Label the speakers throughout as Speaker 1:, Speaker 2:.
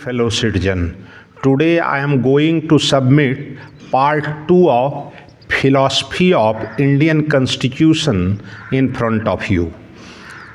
Speaker 1: Fellow citizen, today I am going to submit part 2 of Philosophy of Indian Constitution in front of you.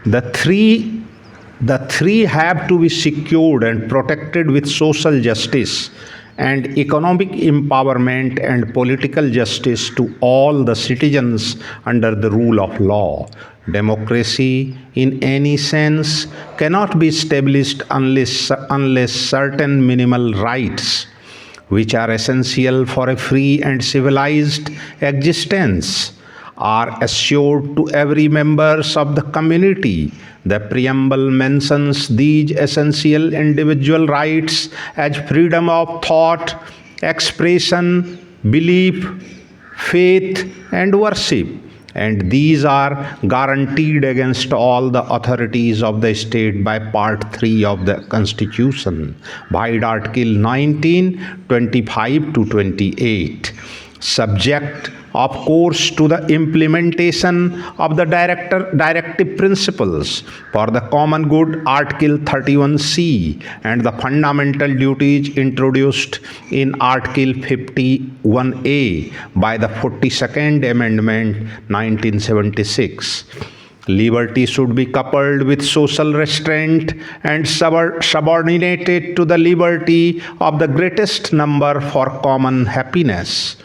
Speaker 1: The three have to be secured and protected with social justice and economic empowerment and political justice to all the citizens under the rule of law. Democracy, in any sense, cannot be established unless certain minimal rights, which are essential for a free and civilized existence, are assured to every members of the community. The preamble mentions these essential individual rights as freedom of thought, expression, belief, faith, and worship, and these are guaranteed against all the authorities of the state by part 3 of the constitution, by article 19, 25 to 28, subject of course to the implementation of the directive principles for the common good, article 31c, and the fundamental duties introduced in article 51a by the 42nd amendment 1976. Liberty should be coupled with social restraint and subordinated to the liberty of the greatest number for common happiness.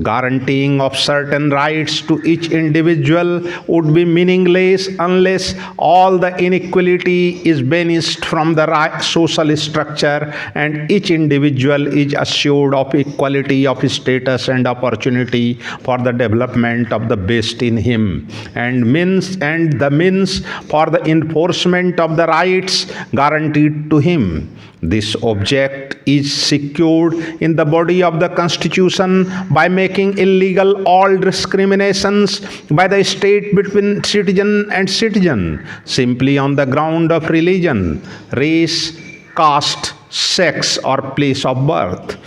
Speaker 1: Guaranteeing of certain rights to each individual would be meaningless unless all the inequality is banished from the social structure and each individual is assured of equality of status and opportunity for the development of the best in him, and the means for the enforcement of the rights guaranteed to him. This object is secured in the body of the Constitution by making illegal all discriminations by the state between citizen and citizen simply on the ground of religion, race, caste, sex, or place of birth.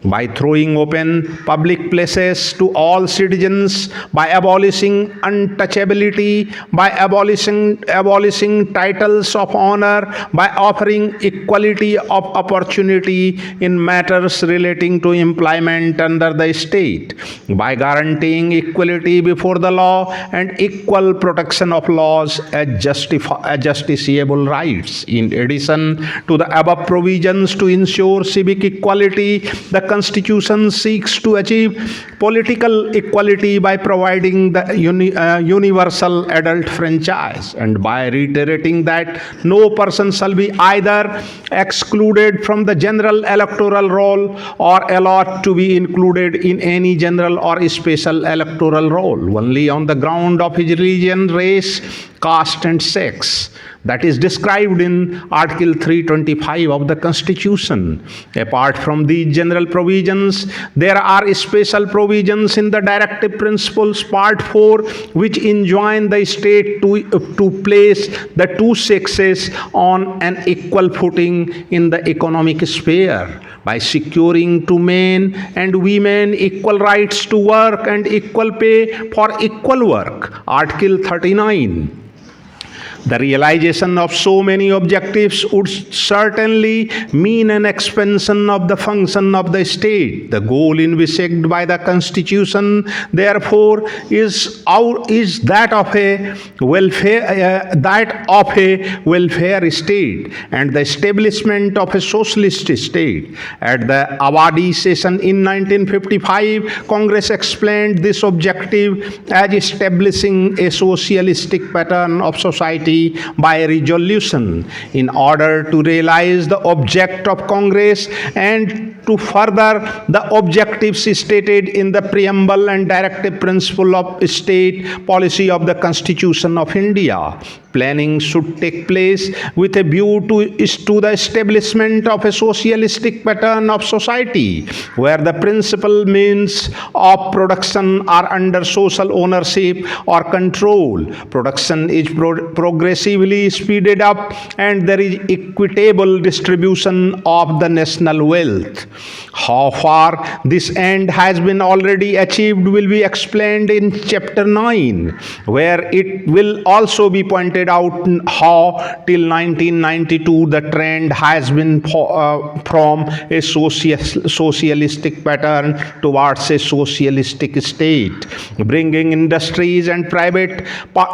Speaker 1: By throwing open public places to all citizens, by abolishing untouchability, by abolishing titles of honor, by offering equality of opportunity in matters relating to employment under the state, by guaranteeing equality before the law and equal protection of laws as justiciable rights. In addition to the above provisions to ensure civic equality, the Constitution seeks to achieve political equality by providing the universal adult franchise, and by reiterating that no person shall be either excluded from the general electoral roll or allowed to be included in any general or special electoral roll only on the ground of his religion, race, caste, and sex. That is described in Article 325 of the Constitution. Apart from these general provisions, there are special provisions in the Directive Principles Part 4 which enjoin the state to place the two sexes on an equal footing in the economic sphere by securing to men and women equal rights to work and equal pay for equal work. Article 39. The realization of so many objectives would certainly mean an expansion of the function of the state. The goal envisaged by the Constitution, therefore, is that of a welfare state and the establishment of a socialist state. At the Awadi session in 1955, Congress explained this objective as establishing a socialistic pattern of society by a resolution. In order to realize the object of Congress and to further the objectives stated in the preamble and directive principle of state policy of the Constitution of India, planning should take place with a view to the establishment of a socialistic pattern of society where the principal means of production are under social ownership or control. Production is progressively speeded up and there is equitable distribution of the national wealth. How far this end has been already achieved will be explained in chapter 9, where it will also be pointed pointed out how till 1992 the trend has been from a socialistic pattern towards a socialistic state, bringing industries and private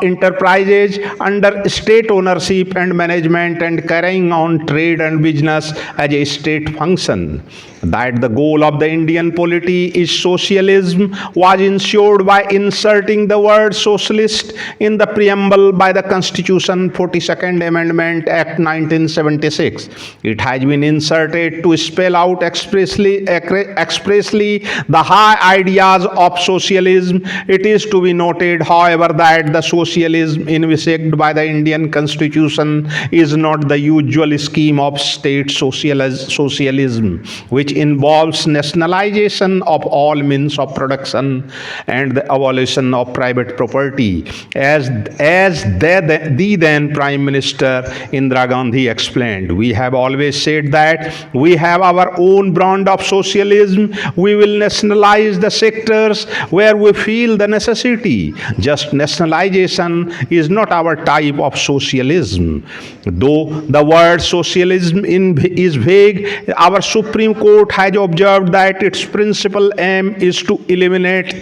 Speaker 1: enterprises under state ownership and management and carrying on trade and business as a state function. That the goal of the Indian polity is socialism was ensured by inserting the word socialist in the preamble by the Constitution 42nd Amendment Act 1976. It has been inserted to spell out expressly the high ideas of socialism. It is to be noted, however, that the socialism envisaged by the Indian Constitution is not the usual scheme of state socialism, which involves nationalization of all means of production and the abolition of private property, as the then Prime Minister Indira Gandhi explained. We have always said that we have our own brand of socialism. We will nationalize the sectors where we feel the necessity. Just nationalization is not our type of socialism. Though the word socialism is vague, our Supreme Court has observed that its principal aim is to eliminate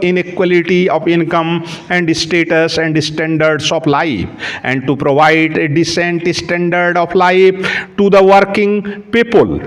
Speaker 1: inequality of income and status and standards of life, and to provide a decent standard of life to the working people.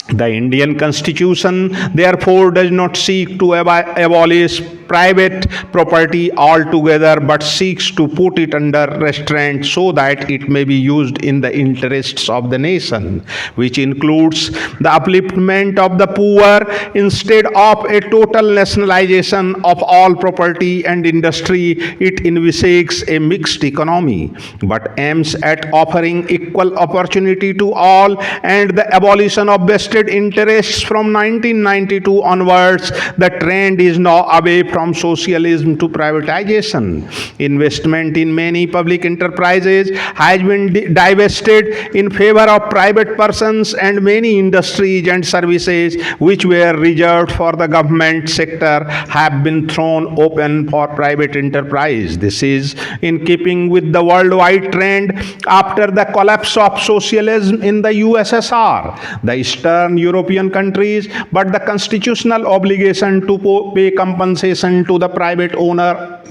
Speaker 1: The Indian Constitution, therefore, does not seek to abolish private property altogether, but seeks to put it under restraint so that it may be used in the interests of the nation, which includes the upliftment of the poor instead of a total nationalization of all property and industry. It envisages a mixed economy, but aims at offering equal opportunity to all and the abolition of vested interests. From 1992 onwards, the trend is now away from socialism to privatization. Investment in many public enterprises has been divested in favor of private persons, and many industries and services which were reserved for the government sector have been thrown open for private enterprise. This is in keeping with the worldwide trend after the collapse of socialism in the USSR, the Eastern European countries, but the constitutional obligation to pay compensation to the private owner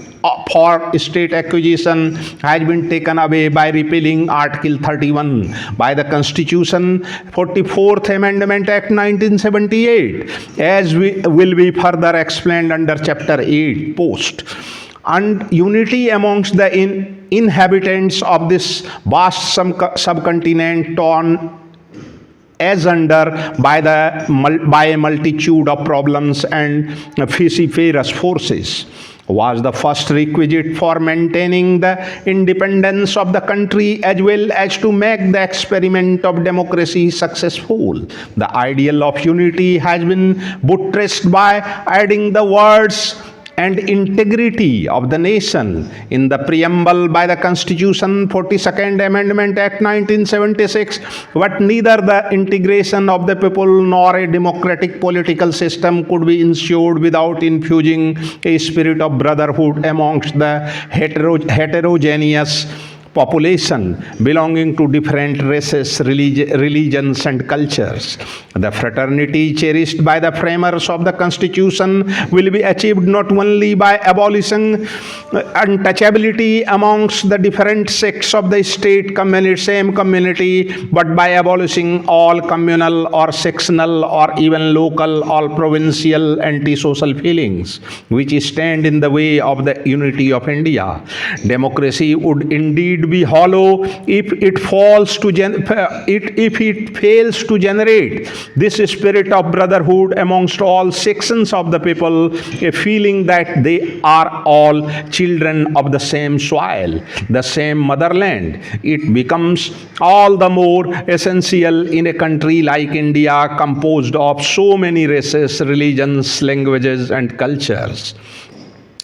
Speaker 1: for state acquisition has been taken away by repealing Article 31 by the Constitution 44th Amendment Act 1978, as will be further explained under Chapter 8 Post. And unity amongst the inhabitants of this vast subcontinent torn asunder by a multitude of problems and vociferous forces was the first requisite for maintaining the independence of the country, as well as to make the experiment of democracy successful. The ideal of unity has been buttressed by adding the words and integrity of the nation in the preamble by the Constitution 42nd Amendment Act 1976, but neither the integration of the people nor a democratic political system could be ensured without infusing a spirit of brotherhood amongst the heterogeneous population belonging to different races, religions and cultures. The fraternity cherished by the framers of the Constitution will be achieved not only by abolishing untouchability amongst the different sects of the same community, but by abolishing all communal or sectional or even local or provincial anti-social feelings which stand in the way of the unity of India. Democracy would indeed be hollow if it fails to generate this spirit of brotherhood amongst all sections of the people, a feeling that they are all children of the same soil, the same motherland. It becomes all the more essential in a country like India, composed of so many races, religions, languages and cultures.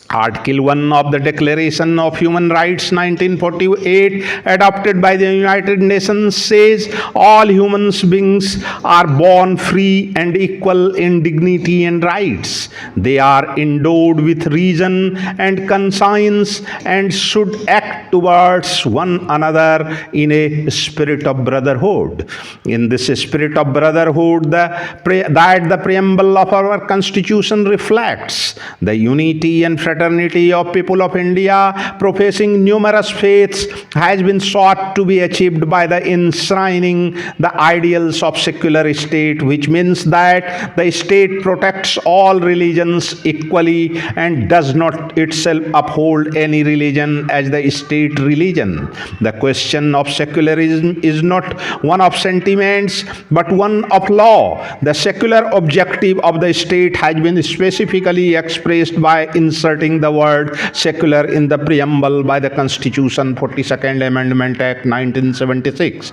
Speaker 1: Article 1 of the Declaration of Human Rights 1948, adopted by the United Nations, says all human beings are born free and equal in dignity and rights. They are endowed with reason and conscience and should act towards one another in a spirit of brotherhood. In this spirit of brotherhood, that the preamble of our Constitution reflects the unity and fraternity of people of India, professing numerous faiths, has been sought to be achieved by the enshrining the ideals of secular state, which means that the state protects all religions equally and does not itself uphold any religion as the state religion. The question of secularism is not one of sentiments but one of law. The secular objective of the state has been specifically expressed by inserting the word secular in the preamble by the Constitution 42nd Amendment Act 1976.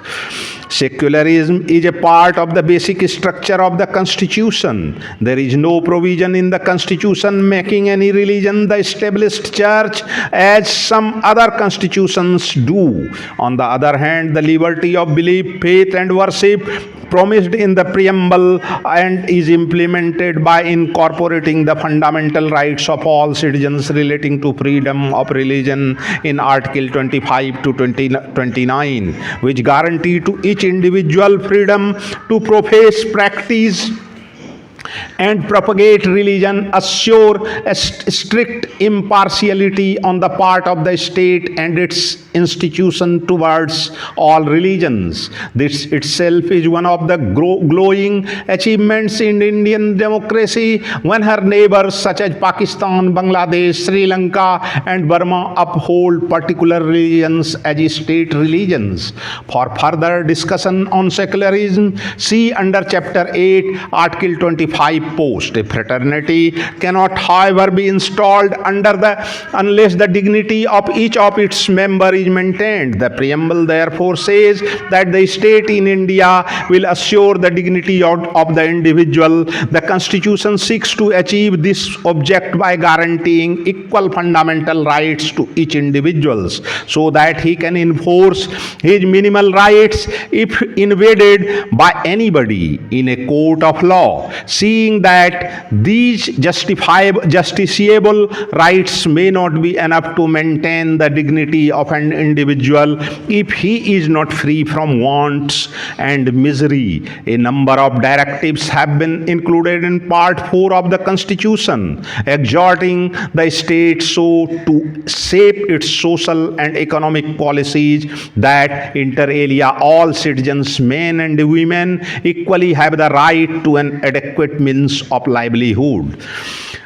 Speaker 1: Secularism is a part of the basic structure of the Constitution. There is no provision in the Constitution making any religion the established church as some other constitutions do. On the other hand, the liberty of belief, faith, and worship promised in the preamble and is implemented by incorporating the fundamental rights of all citizens relating to freedom of religion in Article 25 to 29, which guarantee to each individual freedom to profess, practice, and propagate religion, assure a strict impartiality on the part of the state and its institution towards all religions. This itself is one of the glowing achievements in Indian democracy when her neighbors such as Pakistan, Bangladesh, Sri Lanka, and Burma uphold particular religions as state religions. For further discussion on secularism, see under Chapter 8, Article 25 post. A fraternity cannot, however, be installed unless the dignity of each of its members is maintained. The preamble therefore says that the state in India will assure the dignity of the individual. The Constitution seeks to achieve this object by guaranteeing equal fundamental rights to each individual so that he can enforce his minimal rights if invaded by anybody in a court of law. Seeing that these justiciable rights may not be enough to maintain the dignity of an individual if he is not free from wants and misery, a number of directives have been included in Part 4 of the Constitution, exhorting the state so to shape its social and economic policies that inter alia all citizens, men and women, equally have the right to an adequate means of livelihood.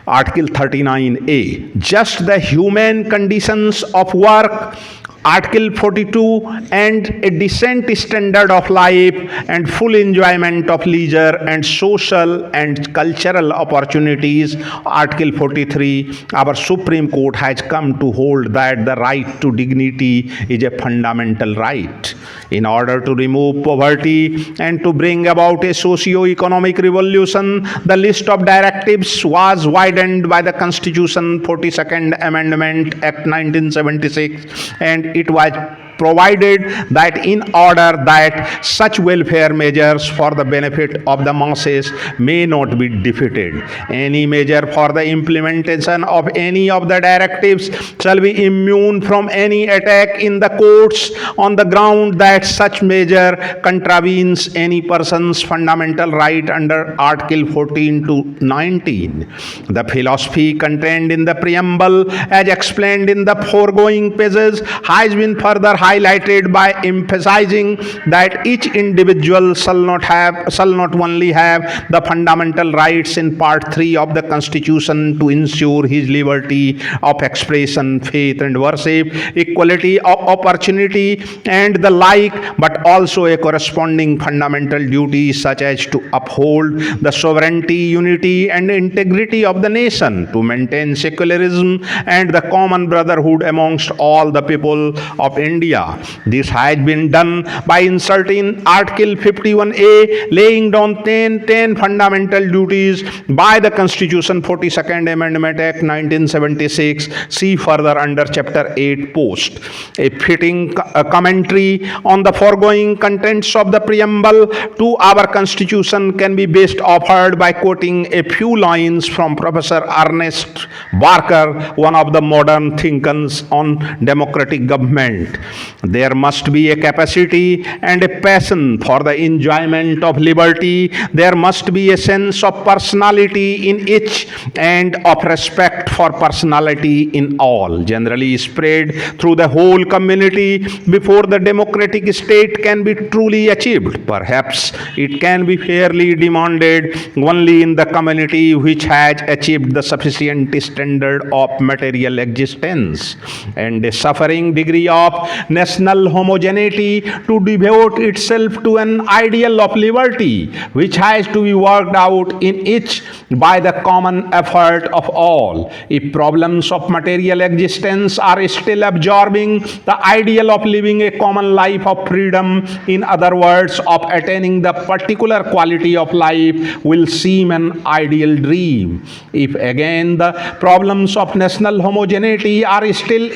Speaker 1: Article 39A, just the human conditions of work. Article 42, and a decent standard of life and full enjoyment of leisure and social and cultural opportunities. Article 43, our Supreme Court has come to hold that the right to dignity is a fundamental right. In order to remove poverty and to bring about a socio-economic revolution, the list of directives was widened by the Constitution 42nd Amendment Act 1976, and it was provided that in order that such welfare measures for the benefit of the masses may not be defeated, any measure for the implementation of any of the directives shall be immune from any attack in the courts on the ground that such measure contravenes any person's fundamental right under Article 14 to 19. The philosophy contained in the preamble, as explained in the foregoing pages, has been further highlighted by emphasizing that each individual shall not only have the fundamental rights in Part 3 of the Constitution to ensure his liberty of expression, faith and worship, equality of opportunity and the like, but also a corresponding fundamental duty such as to uphold the sovereignty, unity and integrity of the nation, to maintain secularism and the common brotherhood amongst all the people of India, India. This has been done by inserting Article 51A, laying down 10 fundamental duties by the Constitution 42nd Amendment Act 1976. See further under Chapter 8 Post. A fitting commentary on the foregoing contents of the preamble to our Constitution can be best offered by quoting a few lines from Professor Ernest Barker, one of the modern thinkers on democratic government. There must be a capacity and a passion for the enjoyment of liberty. There must be a sense of personality in each and of respect for personality in all, generally spread through the whole community before the democratic state can be truly achieved. Perhaps it can be fairly demanded only in the community which has achieved the sufficient standard of material existence and a suffering degree of national homogeneity to devote itself to an ideal of liberty which has to be worked out in each by the common effort of all. If problems of material existence are still absorbing the ideal of living a common life of freedom, in other words, of attaining the particular quality of life, will seem an ideal dream. If again the problems of national homogeneity are still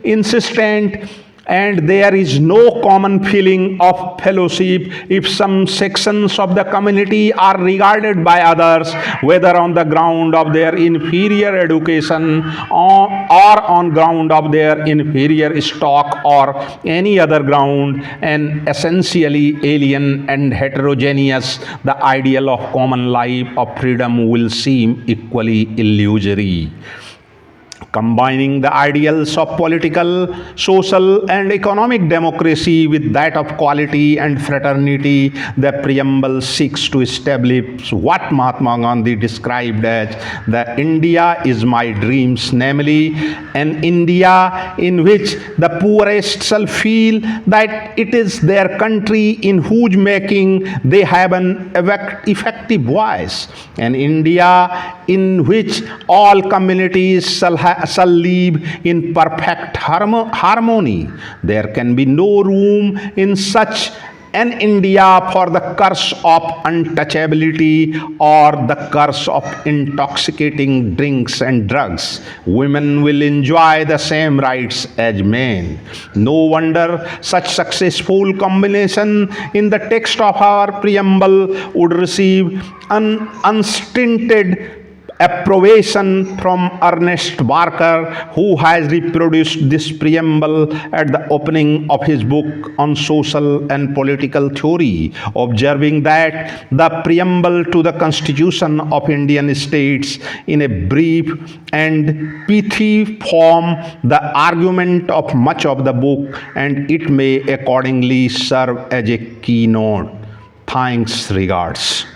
Speaker 1: insistent, and there is no common feeling of fellowship, if some sections of the community are regarded by others, whether on the ground of their inferior education or on ground of their inferior stock or any other ground, and essentially alien and heterogeneous, the ideal of common life of freedom will seem equally illusory. Combining the ideals of political, social, and economic democracy with that of equality and fraternity, the preamble seeks to establish what Mahatma Gandhi described as the India is my dreams, namely an India in which the poorest shall feel that it is their country in whose making they have an effective voice, an India in which all communities shall live in perfect harmony. There can be no room in such an India for the curse of untouchability or the curse of intoxicating drinks and drugs. Women will enjoy the same rights as men. No wonder such successful combination in the text of our preamble would receive an unstinted approbation from Ernest Barker, who has reproduced this preamble at the opening of his book on social and political theory, observing that the preamble to the Constitution of Indian States in a brief and pithy form the argument of much of the book, and it may accordingly serve as a keynote. Thanks, regards.